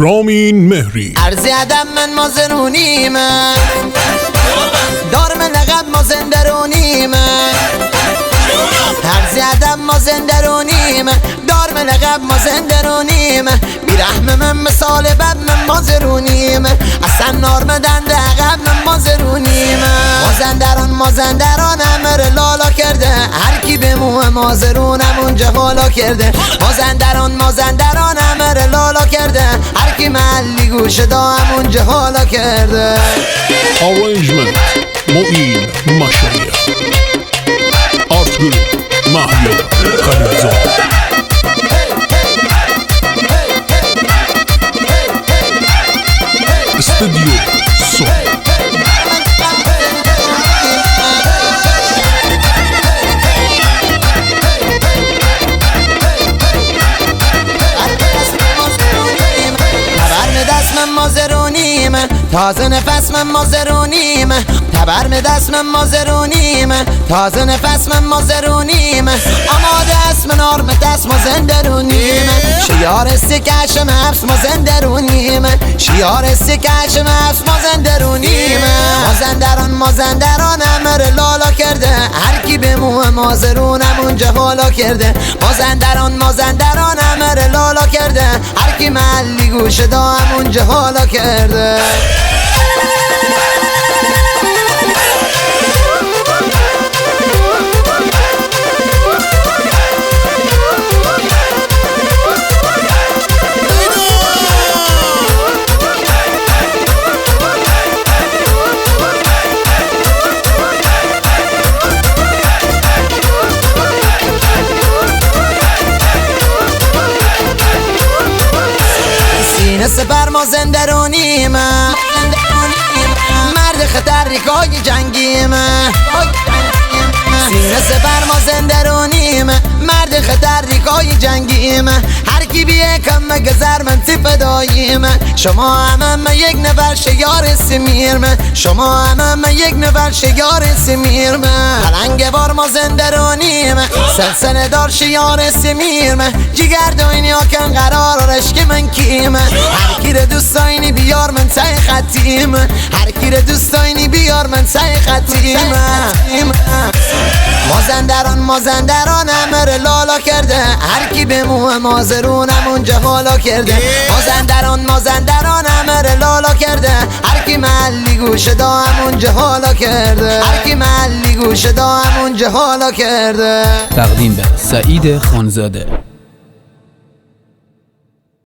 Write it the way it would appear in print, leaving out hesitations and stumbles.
رامین مهری ارزی ادم من مازرونیم دار من لقب مازندرونیم ارزی ادم مازندرونیم دار من لقب مازندرونیم بیرحم من مثال بب من مازرونیم اصلا نارمدن لقب من مازرونیم مازندران امر لالا کرده هر کی به موه مازرونم اونجا حالا کرده مازندران امر لالا کرده هر کی محلی گوش دام اونجا حالا کرده. Arrangement معین مشایخ آرت گروپ محیا خلیلزاد استودیو سو مازرونیم تازه نفس من مازرونیم تبر دست من مازرونیم تازه نفس من مازرونیم آماده است من آرم دست مازندرونیم شیار استکش مفس مازندرونیم شیار استکش مفس مازندرونیم مازندران امر لالا کرده هر کی به موه مازرونم اونجا حالا کرده مازندران امر لالا کرده هر کی محلی گوش دام اونجا حالا کرده. سپر مازندرونیم مرد خطرناکای جنگیم سینه سپر مازندرونیم مرد خطرناکای جنگیم هر کی بیه کم گذر من فداییم شما همه یک نفر شیار سمیرم شما همه یک نفر شیار سمیرم پلنگ بار مازندرونیم سلسله دار شیار سمیرم جگر دوینی ها کن قرار رشک من کیم هر کی رو دوست داینی بیار من سعی خطیم هر کی رو دوست داینی بیار من سعی خطیم مازندران امر لالا کرده هر کی به موه مازرونم اونجا حالا کرده مازندران امر لالا کرده هر کی محلی گوش دام اونجا حالا کرده هر کی محلی گوش دام اونجا حالا کرده. تقدیم به سعید خانزاده.